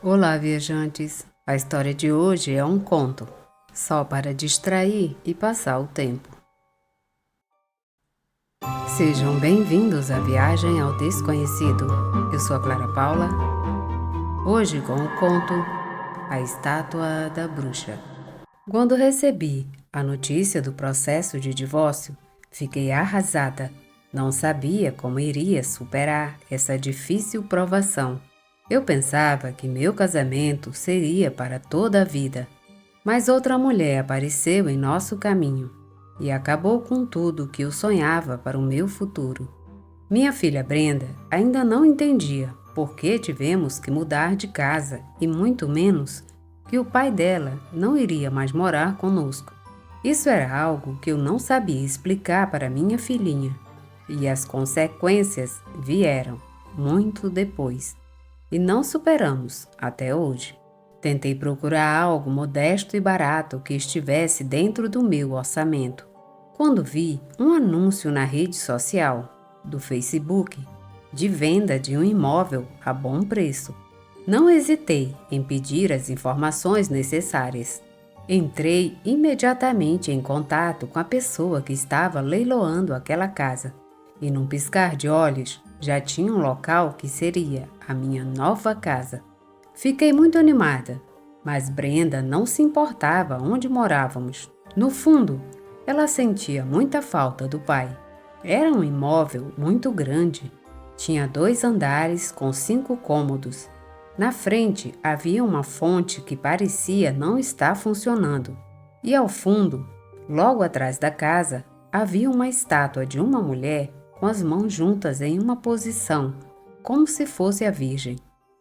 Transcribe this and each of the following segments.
Olá, viajantes! A história de hoje é um conto, só para distrair e passar o tempo. Sejam bem-vindos à viagem ao desconhecido. Eu sou a Clara Paula, hoje com o conto A Estátua da Bruxa. Quando recebi a notícia do processo de divórcio, fiquei arrasada. Não sabia como iria superar essa difícil provação. Eu pensava que meu casamento seria para toda a vida, mas outra mulher apareceu em nosso caminho e acabou com tudo que eu sonhava para o meu futuro. Minha filha Brenda ainda não entendia por que tivemos que mudar de casa e muito menos que o pai dela não iria mais morar conosco. Isso era algo que eu não sabia explicar para minha filhinha, e as consequências vieram muito depois. E não superamos até hoje. Tentei procurar algo modesto e barato que estivesse dentro do meu orçamento, quando vi um anúncio na rede social do Facebook de venda de um imóvel a bom preço. Não hesitei em pedir as informações necessárias. Entrei imediatamente em contato com a pessoa que estava leiloando aquela casa e, num piscar de olhos, já tinha um local que seria a minha nova casa. Fiquei muito animada, mas Brenda não se importava onde morávamos. No fundo, ela sentia muita falta do pai. Era um imóvel muito grande. Tinha 2 andares com 5 cômodos. Na frente havia uma fonte que parecia não estar funcionando. E ao fundo, logo atrás da casa, havia uma estátua de uma mulher com as mãos juntas em uma posição, como se fosse a Virgem.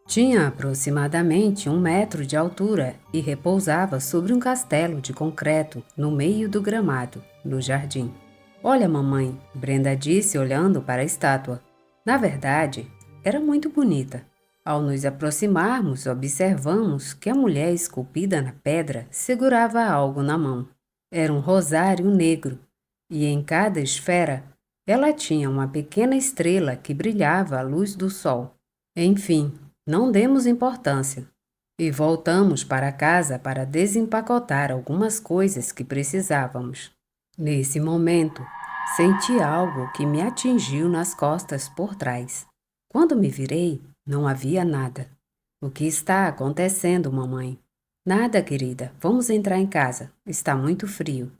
Tinha aproximadamente 1 metro de altura e repousava sobre um castelo de concreto no meio do gramado, no jardim. "Olha, mamãe", Brenda disse olhando para a estátua. Na verdade, era muito bonita. Ao nos aproximarmos, observamos que a mulher esculpida na pedra segurava algo na mão. Era um rosário negro, e em cada esfera ela tinha uma pequena estrela que brilhava à luz do sol. Enfim, não demos importância e voltamos para casa para desempacotar algumas coisas que precisávamos. Nesse momento, senti algo que me atingiu nas costas por trás. Quando me virei, não havia nada. "O que está acontecendo, mamãe?" "Nada, querida. Vamos entrar em casa. Está muito frio."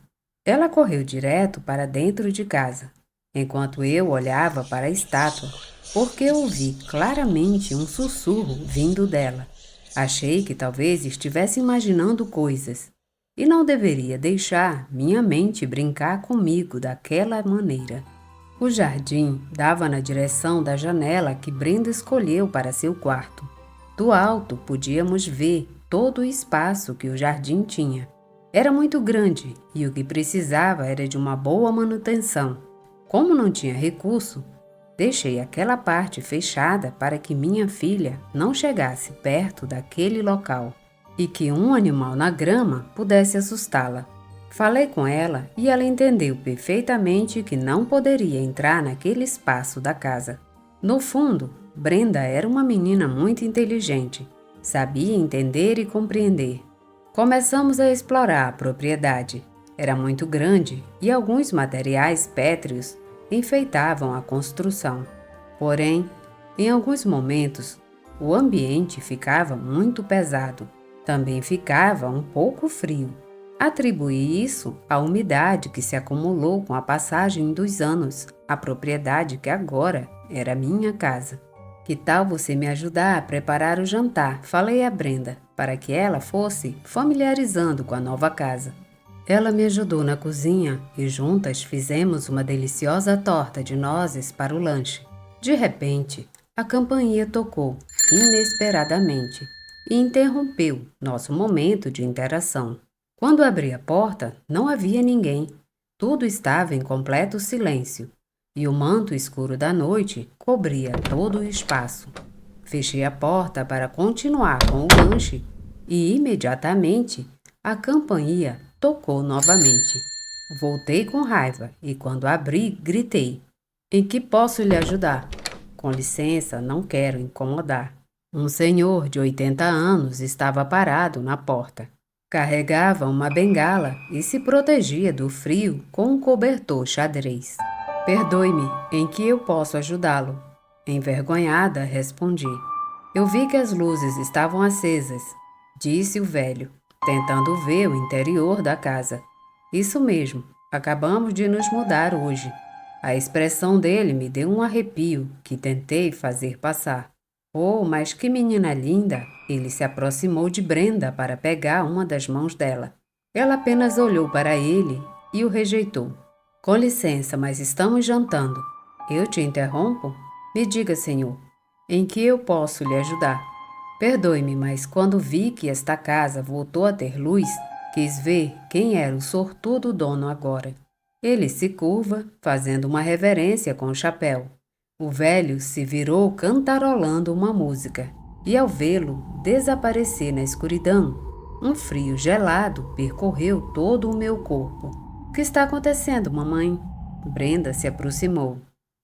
Ela correu direto para dentro de casa, enquanto eu olhava para a estátua, porque ouvi claramente um sussurro vindo dela. Achei que talvez estivesse imaginando coisas, e não deveria deixar minha mente brincar comigo daquela maneira. O jardim dava na direção da janela que Brenda escolheu para seu quarto. Do alto podíamos ver todo o espaço que o jardim tinha. Era muito grande e o que precisava era de uma boa manutenção. Como não tinha recurso, deixei aquela parte fechada para que minha filha não chegasse perto daquele local e que um animal na grama pudesse assustá-la. Falei com ela e ela entendeu perfeitamente que não poderia entrar naquele espaço da casa. No fundo, Brenda era uma menina muito inteligente. Sabia entender e compreender. Começamos a explorar a propriedade. Era muito grande e alguns materiais pétreos enfeitavam a construção. Porém, em alguns momentos, o ambiente ficava muito pesado. Também ficava um pouco frio. Atribuí isso à umidade que se acumulou com a passagem dos anos, a propriedade que agora era minha casa. "Que tal você me ajudar a preparar o jantar?" falei a Brenda, para que ela fosse familiarizando com a nova casa. Ela me ajudou na cozinha e juntas fizemos uma deliciosa torta de nozes para o lanche. De repente, a campainha tocou, inesperadamente, e interrompeu nosso momento de interação. Quando abri a porta, não havia ninguém. Tudo estava em completo silêncio, e o manto escuro da noite cobria todo o espaço. Fechei a porta para continuar com o lanche e, imediatamente, a campainha tocou novamente. Voltei com raiva e, quando abri, gritei: "Em que posso lhe ajudar?" "Com licença, não quero incomodar." Um senhor de 80 anos estava parado na porta. Carregava uma bengala e se protegia do frio com um cobertor xadrez. Perdoe-me, em que eu posso ajudá-lo? Envergonhada, respondi. Eu vi que as luzes estavam acesas, disse o velho, tentando ver o interior da casa. Isso mesmo, acabamos de nos mudar hoje. A expressão dele me deu um arrepio que tentei fazer passar. Oh, mas que menina linda! Ele se aproximou de Brenda para pegar uma das mãos dela. Ela apenas olhou para ele e o rejeitou. Com licença, mas estamos jantando. Eu te interrompo? Me diga, senhor, em que eu posso lhe ajudar? Perdoe-me, mas quando vi que esta casa voltou a ter luz, quis ver quem era o sortudo dono agora. Ele se curva, fazendo uma reverência com o chapéu. O velho se virou cantarolando uma música, e ao vê-lo desaparecer na escuridão, um frio gelado percorreu todo o meu corpo. O que está acontecendo, mamãe? Brenda se aproximou.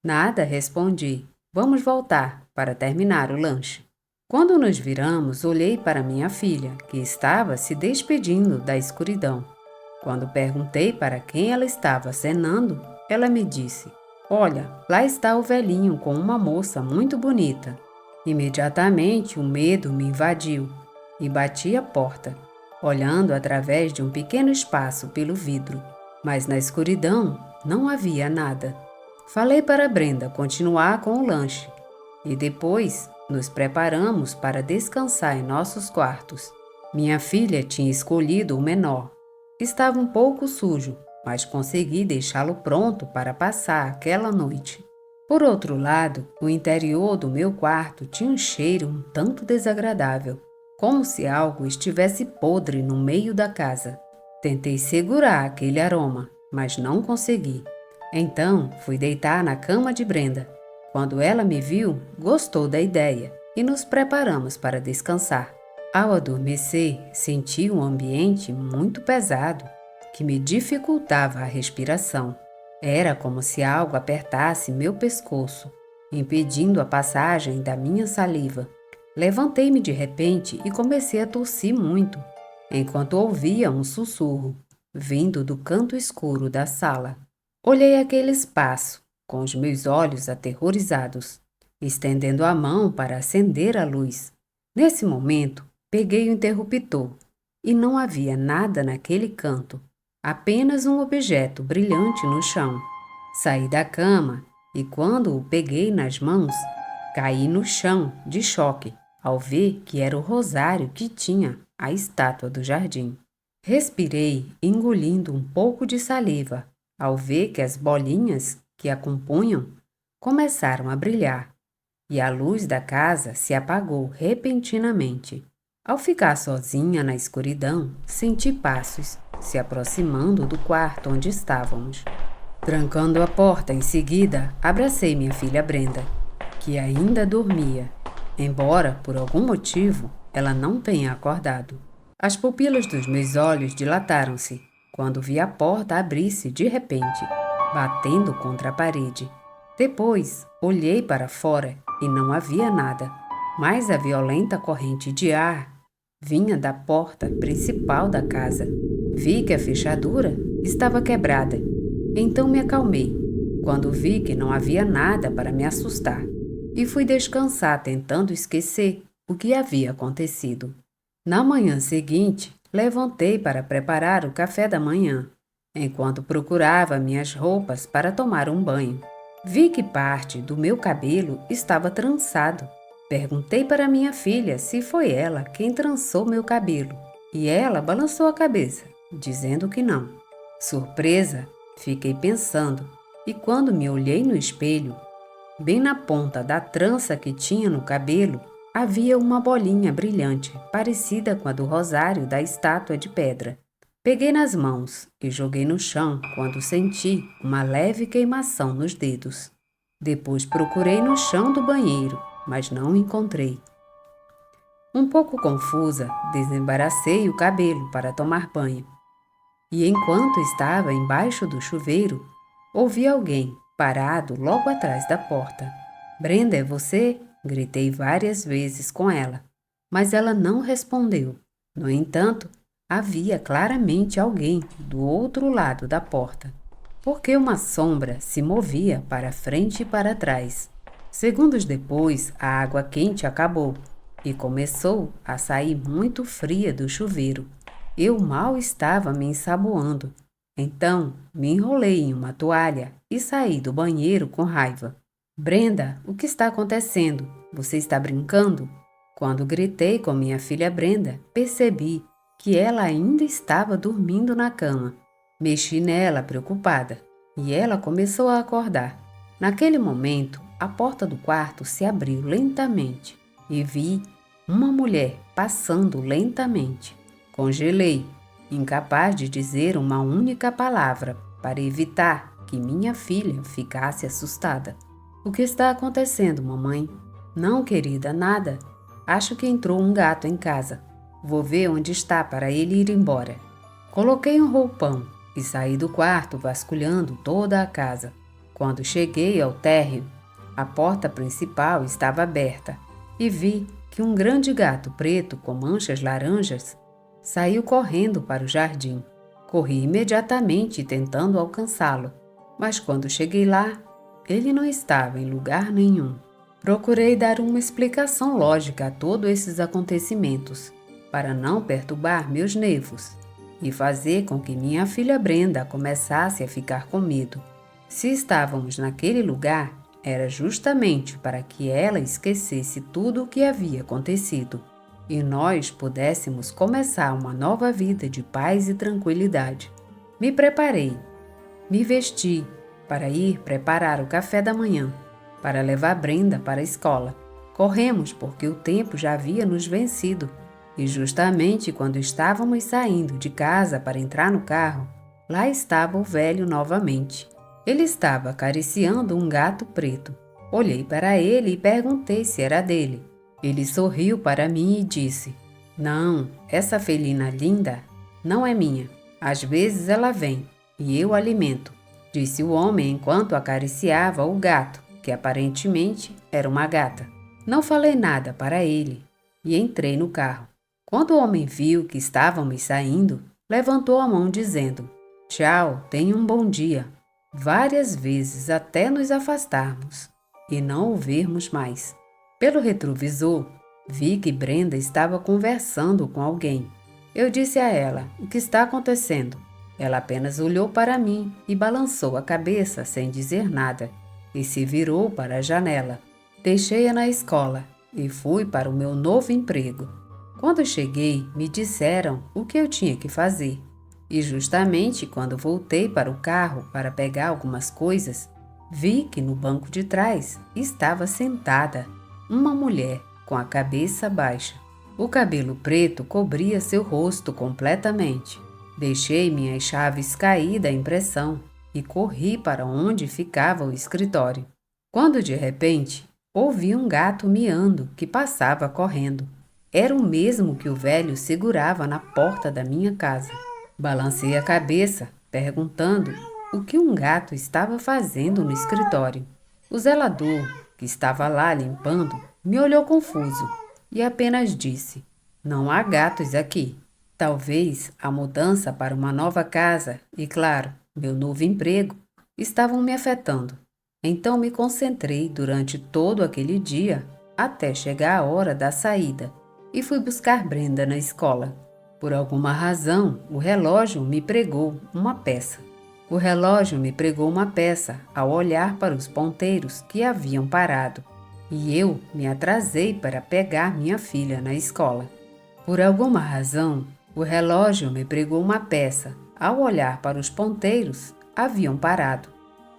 Nada, respondi. Vamos voltar para terminar o lanche. Quando nos viramos, olhei para minha filha, que estava se despedindo da escuridão. Quando perguntei para quem ela estava acenando, ela me disse: Olha, lá está o velhinho com uma moça muito bonita. Imediatamente o medo me invadiu e bati a porta, olhando através de um pequeno espaço pelo vidro. Mas na escuridão não havia nada. Falei para Brenda continuar com o lanche e depois nos preparamos para descansar em nossos quartos. Minha filha tinha escolhido o menor. Estava um pouco sujo, mas consegui deixá-lo pronto para passar aquela noite. Por outro lado, o interior do meu quarto tinha um cheiro um tanto desagradável, como se algo estivesse podre no meio da casa. Tentei segurar aquele aroma, mas não consegui. Então, fui deitar na cama de Brenda. Quando ela me viu, gostou da ideia e nos preparamos para descansar. Ao adormecer, senti um ambiente muito pesado que me dificultava a respiração. Era como se algo apertasse meu pescoço, impedindo a passagem da minha saliva. Levantei-me de repente e comecei a tossir muito, enquanto ouvia um sussurro, vindo do canto escuro da sala. Olhei aquele espaço, com os meus olhos aterrorizados, estendendo a mão para acender a luz. Nesse momento, peguei o interruptor e não havia nada naquele canto. Apenas um objeto brilhante no chão. Saí da cama e, quando o peguei nas mãos, caí no chão de choque ao ver que era o rosário que tinha a estátua do jardim. Respirei, engolindo um pouco de saliva, ao ver que as bolinhas que a compunham começaram a brilhar e a luz da casa se apagou repentinamente. Ao ficar sozinha na escuridão, senti passos se aproximando do quarto onde estávamos. Trancando a porta em seguida, abracei minha filha Brenda, que ainda dormia, embora, por algum motivo, ela não tenha acordado. As pupilas dos meus olhos dilataram-se quando vi a porta abrir-se de repente, batendo contra a parede. Depois, olhei para fora e não havia nada, mas a violenta corrente de ar vinha da porta principal da casa. Vi que a fechadura estava quebrada. Então me acalmei, quando vi que não havia nada para me assustar, e fui descansar tentando esquecer o que havia acontecido. Na manhã seguinte, levantei para preparar o café da manhã, enquanto procurava minhas roupas para tomar um banho. Vi que parte do meu cabelo estava trançado. Perguntei para minha filha se foi ela quem trançou meu cabelo, e ela balançou a cabeça, dizendo que não. Surpresa, fiquei pensando, e quando me olhei no espelho, bem na ponta da trança que tinha no cabelo, havia uma bolinha brilhante, parecida com a do rosário da estátua de pedra. Peguei nas mãos e joguei no chão quando senti uma leve queimação nos dedos. Depois procurei no chão do banheiro, mas não encontrei. Um pouco confusa, desembaracei o cabelo para tomar banho. E enquanto estava embaixo do chuveiro, ouvi alguém parado logo atrás da porta. Brenda, é você? Gritei várias vezes com ela, mas ela não respondeu. No entanto, havia claramente alguém do outro lado da porta, porque uma sombra se movia para frente e para trás. Segundos depois, a água quente acabou e começou a sair muito fria do chuveiro. Eu mal estava me ensaboando. Então, me enrolei em uma toalha e saí do banheiro com raiva. Brenda, o que está acontecendo? Você está brincando? Quando gritei com minha filha Brenda, percebi que ela ainda estava dormindo na cama. Mexi nela preocupada e ela começou a acordar. Naquele momento, a porta do quarto se abriu lentamente e vi uma mulher passando lentamente. Congelei, incapaz de dizer uma única palavra para evitar que minha filha ficasse assustada. O que está acontecendo, mamãe? Não, querida, nada. Acho que entrou um gato em casa. Vou ver onde está para ele ir embora. Coloquei um roupão e saí do quarto vasculhando toda a casa. Quando cheguei ao térreo, a porta principal estava aberta e vi que um grande gato preto com manchas laranjas saiu correndo para o jardim. Corri imediatamente tentando alcançá-lo, mas quando cheguei lá, ele não estava em lugar nenhum. Procurei dar uma explicação lógica a todos esses acontecimentos, para não perturbar meus nervos e fazer com que minha filha Brenda começasse a ficar com medo. Se estávamos naquele lugar, era justamente para que ela esquecesse tudo o que havia acontecido e nós pudéssemos começar uma nova vida de paz e tranquilidade. Me preparei, me vesti para ir preparar o café da manhã, para levar Brenda para a escola. Corremos porque o tempo já havia nos vencido e justamente quando estávamos saindo de casa para entrar no carro, lá estava o velho novamente. Ele estava acariciando um gato preto. Olhei para ele e perguntei se era dele. Ele sorriu para mim e disse: "Não, essa felina linda não é minha. Às vezes ela vem e eu a alimento", disse o homem enquanto acariciava o gato, que aparentemente era uma gata. Não falei nada para ele e entrei no carro. Quando o homem viu que estávamos saindo, levantou a mão dizendo: "Tchau, tenha um bom dia", várias vezes até nos afastarmos e não o vermos mais. Pelo retrovisor, vi que Brenda estava conversando com alguém. Eu disse a ela: "O que está acontecendo?" Ela apenas olhou para mim e balançou a cabeça sem dizer nada e se virou para a janela. Deixei-a na escola e fui para o meu novo emprego. Quando cheguei, me disseram o que eu tinha que fazer. E justamente quando voltei para o carro para pegar algumas coisas, vi que no banco de trás estava sentada uma mulher com a cabeça baixa. O cabelo preto cobria seu rosto completamente. Deixei minhas chaves cair da impressão e corri para onde ficava o escritório. Quando de repente ouvi um gato miando que passava correndo. Era o mesmo que o velho segurava na porta da minha casa. Balancei a cabeça, perguntando o que um gato estava fazendo no escritório. O zelador, que estava lá limpando, me olhou confuso e apenas disse: "Não há gatos aqui." Talvez a mudança para uma nova casa e, claro, meu novo emprego estavam me afetando. Então me concentrei durante todo aquele dia até chegar a hora da saída e fui buscar Brenda na escola. Por alguma razão, o relógio me pregou uma peça. Ao olhar para os ponteiros que haviam parado, e eu me atrasei para pegar minha filha na escola. Por alguma razão, o relógio me pregou uma peça. Ao olhar para os ponteiros, haviam parado,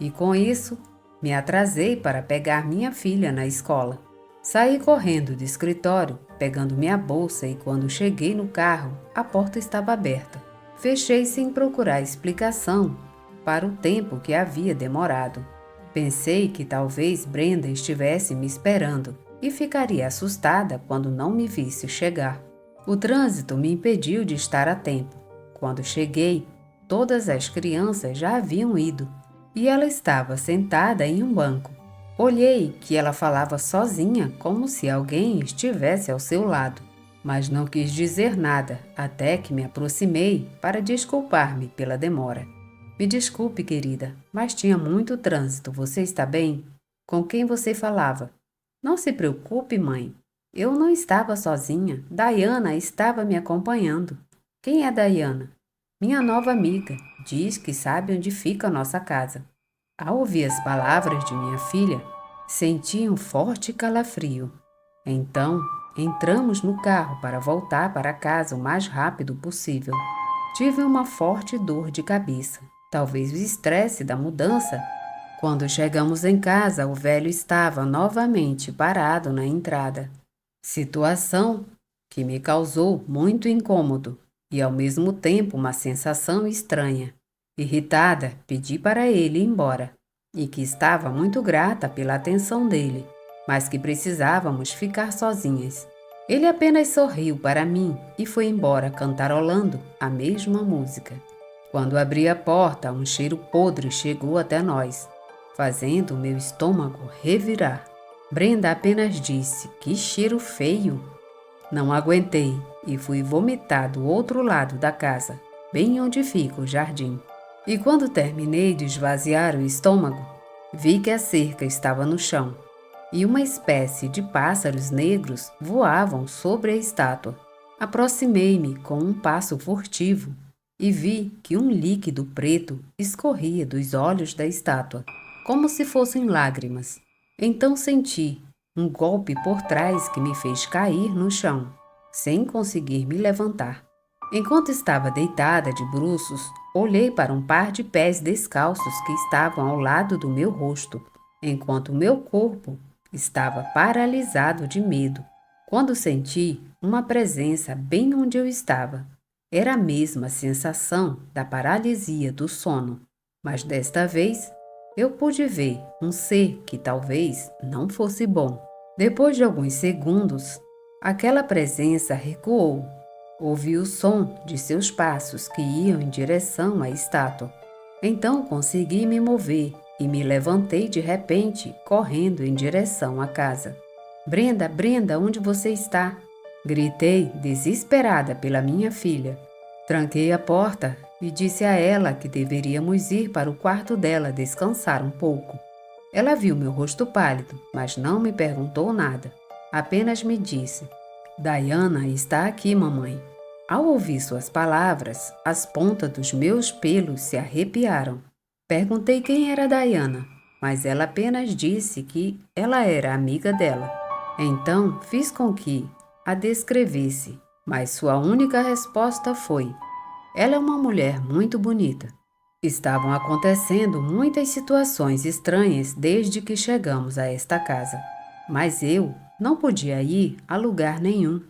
e com isso, me atrasei para pegar minha filha na escola. Saí correndo do escritório, pegando minha bolsa e quando cheguei no carro, a porta estava aberta. Fechei sem procurar explicação para o tempo que havia demorado. Pensei que talvez Brenda estivesse me esperando e ficaria assustada quando não me visse chegar. O trânsito me impediu de estar a tempo. Quando cheguei, todas as crianças já haviam ido e ela estava sentada em um banco. Olhei que ela falava sozinha, como se alguém estivesse ao seu lado, mas não quis dizer nada até que me aproximei para desculpar-me pela demora. Me desculpe, querida, mas tinha muito trânsito. Você está bem? Com quem você falava? Não se preocupe, mãe. Eu não estava sozinha. Diana estava me acompanhando. Quem é Diana? Minha nova amiga. Diz que sabe onde fica a nossa casa. Ao ouvir as palavras de minha filha, senti um forte calafrio. Então, entramos no carro para voltar para casa o mais rápido possível. Tive uma forte dor de cabeça, talvez o estresse da mudança. Quando chegamos em casa, o velho estava novamente parado na entrada. Situação que me causou muito incômodo e ao mesmo tempo uma sensação estranha. Irritada, pedi para ele ir embora e que estava muito grata pela atenção dele, mas que precisávamos ficar sozinhas. Ele apenas sorriu para mim e foi embora cantarolando a mesma música. Quando abri a porta, um cheiro podre chegou até nós, fazendo o meu estômago revirar. Brenda apenas disse: "Que cheiro feio!" Não aguentei e fui vomitar do outro lado da casa, bem onde fica o jardim. E quando terminei de esvaziar o estômago, vi que a cerca estava no chão e uma espécie de pássaros negros voavam sobre a estátua. Aproximei-me com um passo furtivo e vi que um líquido preto escorria dos olhos da estátua, como se fossem lágrimas. Então senti um golpe por trás que me fez cair no chão, sem conseguir me levantar. Enquanto estava deitada de bruços, olhei para um par de pés descalços que estavam ao lado do meu rosto, enquanto meu corpo estava paralisado de medo. Quando senti uma presença bem onde eu estava, era a mesma sensação da paralisia do sono, mas desta vez eu pude ver um ser que talvez não fosse bom. Depois de alguns segundos, aquela presença recuou. Ouvi o som de seus passos que iam em direção à estátua. Então consegui me mover e me levantei de repente, correndo em direção à casa. "Brenda, Brenda, onde você está?" Gritei, desesperada pela minha filha. Tranquei a porta e disse a ela que deveríamos ir para o quarto dela descansar um pouco. Ela viu meu rosto pálido, mas não me perguntou nada. Apenas me disse: "Diana está aqui, mamãe." Ao ouvir suas palavras, as pontas dos meus pelos se arrepiaram. Perguntei quem era Diana, mas ela apenas disse que ela era amiga dela. Então fiz com que a descrevesse, mas sua única resposta foi: "Ela é uma mulher muito bonita." Estavam acontecendo muitas situações estranhas desde que chegamos a esta casa, mas eu não podia ir a lugar nenhum,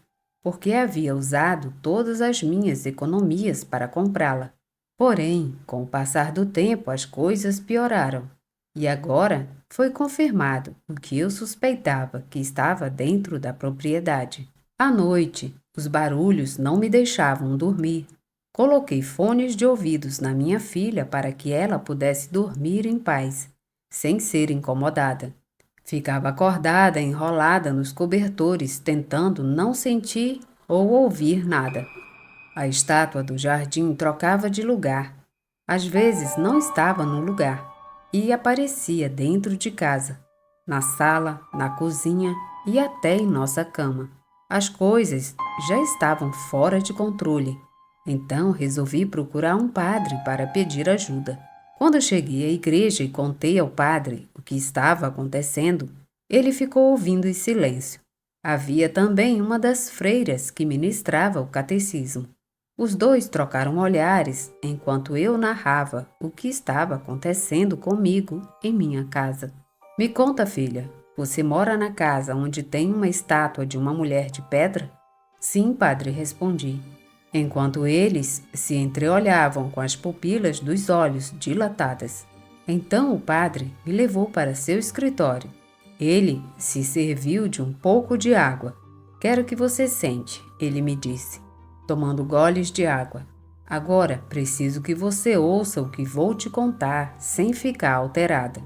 porque havia usado todas as minhas economias para comprá-la. Porém, com o passar do tempo, as coisas pioraram, e agora foi confirmado o que eu suspeitava que estava dentro da propriedade. À noite, os barulhos não me deixavam dormir. Coloquei fones de ouvidos na minha filha para que ela pudesse dormir em paz, sem ser incomodada. Ficava acordada, enrolada nos cobertores, tentando não sentir ou ouvir nada. A estátua do jardim trocava de lugar. Às vezes não estava no lugar e aparecia dentro de casa, na sala, na cozinha e até em nossa cama. As coisas já estavam fora de controle. Então resolvi procurar um padre para pedir ajuda. Quando cheguei à igreja e contei ao padre o que estava acontecendo, ele ficou ouvindo em silêncio. Havia também uma das freiras que ministrava o catecismo. Os dois trocaram olhares enquanto eu narrava o que estava acontecendo comigo em minha casa. "Me conta, filha, você mora na casa onde tem uma estátua de uma mulher de pedra?" "Sim, padre", respondi, enquanto eles se entreolhavam com as pupilas dos olhos dilatadas. Então o padre me levou para seu escritório. Ele se serviu de um pouco de água. "Quero que você sente", ele me disse, tomando goles de água. "Agora preciso que você ouça o que vou te contar sem ficar alterada."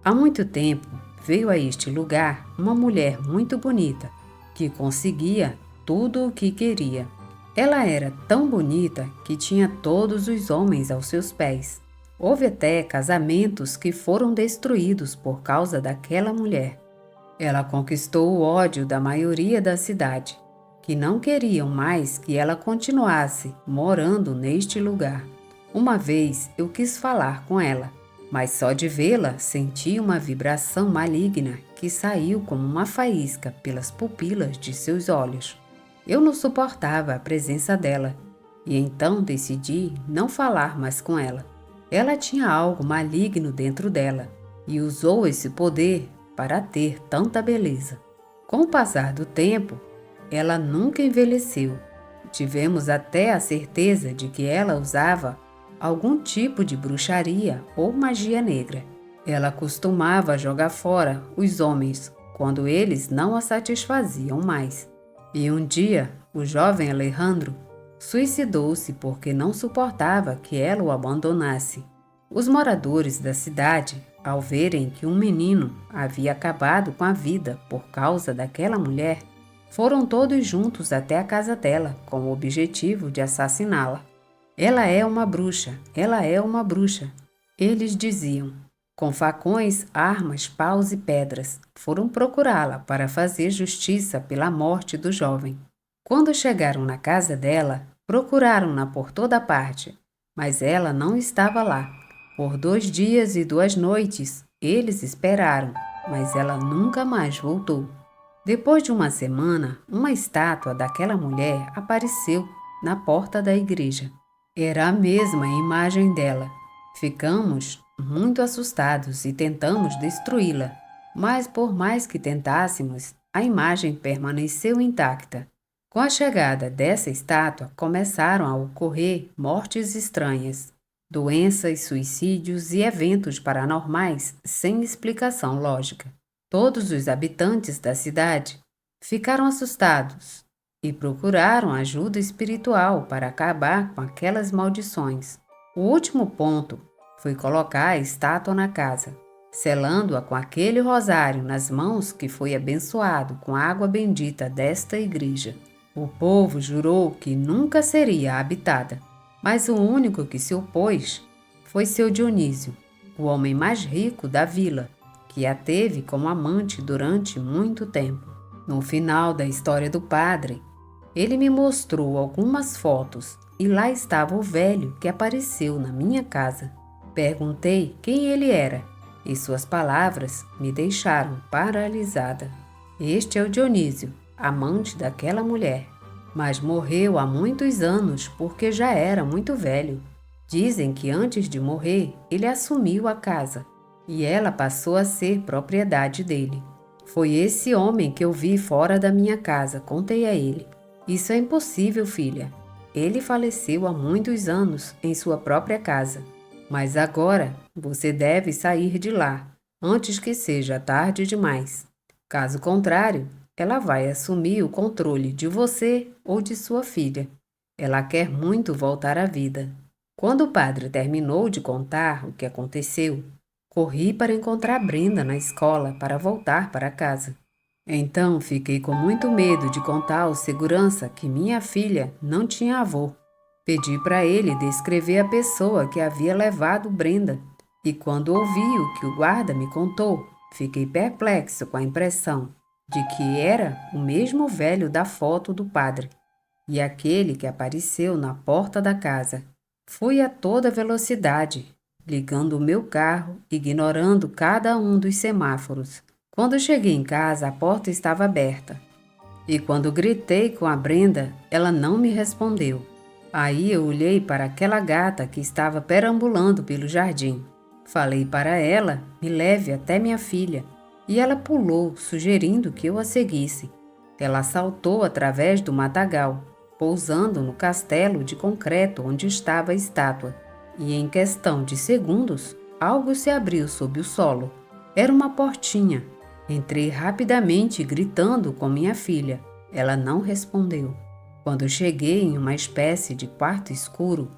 Há muito tempo veio a este lugar uma mulher muito bonita, que conseguia tudo o que queria. Ela era tão bonita que tinha todos os homens aos seus pés. Houve até casamentos que foram destruídos por causa daquela mulher. Ela conquistou o ódio da maioria da cidade, que não queriam mais que ela continuasse morando neste lugar. Uma vez eu quis falar com ela, mas só de vê-la senti uma vibração maligna que saiu como uma faísca pelas pupilas de seus olhos. Eu não suportava a presença dela, e então decidi não falar mais com ela. Ela tinha algo maligno dentro dela, e usou esse poder para ter tanta beleza. Com o passar do tempo, ela nunca envelheceu. Tivemos até a certeza de que ela usava algum tipo de bruxaria ou magia negra. Ela costumava jogar fora os homens quando eles não a satisfaziam mais. E um dia, o jovem Alejandro suicidou-se porque não suportava que ela o abandonasse. Os moradores da cidade, ao verem que um menino havia acabado com a vida por causa daquela mulher, foram todos juntos até a casa dela com o objetivo de assassiná-la. Ela é uma bruxa, ela é uma bruxa, eles diziam. Com facões, armas, paus e pedras, foram procurá-la para fazer justiça pela morte do jovem. Quando chegaram na casa dela, procuraram-na por toda parte, mas ela não estava lá. Por 2 dias e 2 noites, eles esperaram, mas ela nunca mais voltou. Depois de uma semana, uma estátua daquela mulher apareceu na porta da igreja. Era a mesma imagem dela. Ficamos muito assustados e tentamos destruí-la, mas por mais que tentássemos, a imagem permaneceu intacta. Com a chegada dessa estátua, começaram a ocorrer mortes estranhas, doenças, suicídios e eventos paranormais sem explicação lógica. Todos os habitantes da cidade ficaram assustados e procuraram ajuda espiritual para acabar com aquelas maldições. O último ponto foi colocar a estátua na casa, selando-a com aquele rosário nas mãos que foi abençoado com a água bendita desta igreja. O povo jurou que nunca seria habitada, mas o único que se opôs foi seu Dionísio, o homem mais rico da vila, que a teve como amante durante muito tempo. No final da história do padre, ele me mostrou algumas fotos e lá estava o velho que apareceu na minha casa. Perguntei quem ele era e suas palavras me deixaram paralisada. Este é o Dionísio, amante daquela mulher, mas morreu há muitos anos porque já era muito velho. Dizem que antes de morrer ele assumiu a casa e ela passou a ser propriedade dele. Foi esse homem que eu vi fora da minha casa, contei a ele. Isso é impossível, filha. Ele faleceu há muitos anos em sua própria casa. Mas agora você deve sair de lá, antes que seja tarde demais. Caso contrário, ela vai assumir o controle de você ou de sua filha. Ela quer muito voltar à vida. Quando o padre terminou de contar o que aconteceu, corri para encontrar Brenda na escola para voltar para casa. Então fiquei com muito medo de contar ao segurança que minha filha não tinha avô. Pedi para ele descrever a pessoa que havia levado Brenda, e quando ouvi o que o guarda me contou, fiquei perplexo com a impressão de que era o mesmo velho da foto do padre, e aquele que apareceu na porta da casa. Fui a toda velocidade, ligando o meu carro, ignorando cada um dos semáforos. Quando cheguei em casa, a porta estava aberta, e quando gritei com a Brenda, ela não me respondeu. Aí eu olhei para aquela gata que estava perambulando pelo jardim. Falei para ela, me leve até minha filha, e ela pulou, sugerindo que eu a seguisse. Ela saltou através do matagal, pousando no castelo de concreto onde estava a estátua, e em questão de segundos, algo se abriu sob o solo. Era uma portinha. Entrei rapidamente, gritando com minha filha. Ela não respondeu. Quando cheguei em uma espécie de quarto escuro,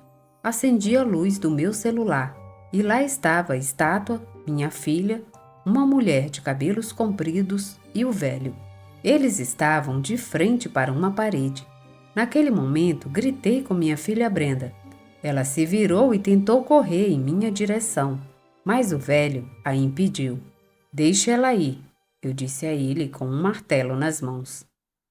acendi a luz do meu celular e lá estava a estátua, minha filha uma mulher de cabelos compridos e o velho. Eles estavam de frente para uma parede. Naquele momento, gritei com minha filha Brenda. Ela se virou e tentou correr em minha direção, mas o velho a impediu. Deixe ela ir, eu disse a ele com um martelo nas mãos.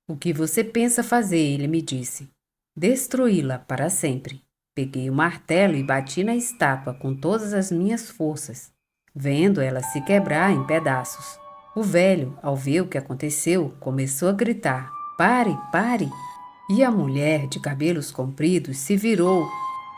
O que você pensa fazer? Ele me disse. Destruí-la para sempre. Peguei o martelo e bati na estátua com todas as minhas forças, vendo ela se quebrar em pedaços. O velho, ao ver o que aconteceu, começou a gritar: Pare, pare! E a mulher de cabelos compridos se virou,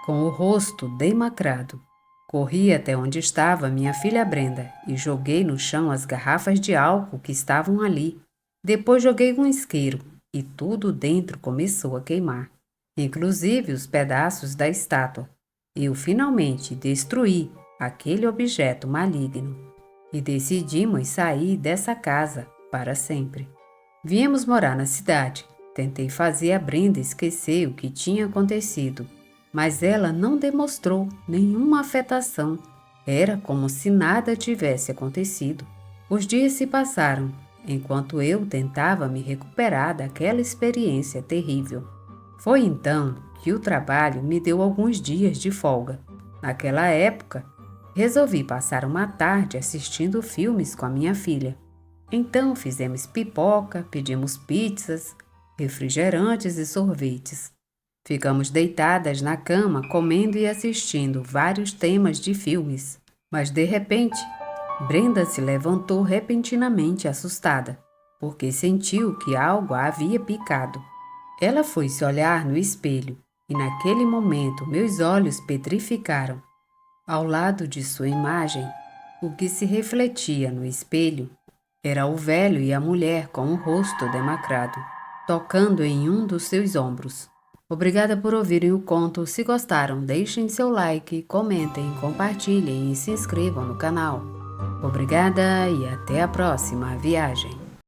com o rosto demacrado. Corri até onde estava minha filha Brenda e joguei no chão as garrafas de álcool que estavam ali. Depois joguei um isqueiro e tudo dentro começou a queimar, inclusive os pedaços da estátua. Eu finalmente destruí aquele objeto maligno e decidimos sair dessa casa para sempre. Viemos morar na cidade. Tentei fazer a Brenda esquecer o que tinha acontecido, mas ela não demonstrou nenhuma afetação. Era como se nada tivesse acontecido. Os dias se passaram, enquanto eu tentava me recuperar daquela experiência terrível. Foi então que o trabalho me deu alguns dias de folga. Naquela época, resolvi passar uma tarde assistindo filmes com a minha filha. Então fizemos pipoca, pedimos pizzas, refrigerantes e sorvetes. Ficamos deitadas na cama comendo e assistindo vários temas de filmes. Mas de repente, Brenda se levantou repentinamente assustada, porque sentiu que algo a havia picado. Ela foi se olhar no espelho e naquele momento meus olhos petrificaram. Ao lado de sua imagem, o que se refletia no espelho era o velho e a mulher com o rosto demacrado, tocando em um dos seus ombros. Obrigada por ouvirem o conto. Se gostaram, deixem seu like, comentem, compartilhem e se inscrevam no canal. Obrigada e até a próxima viagem.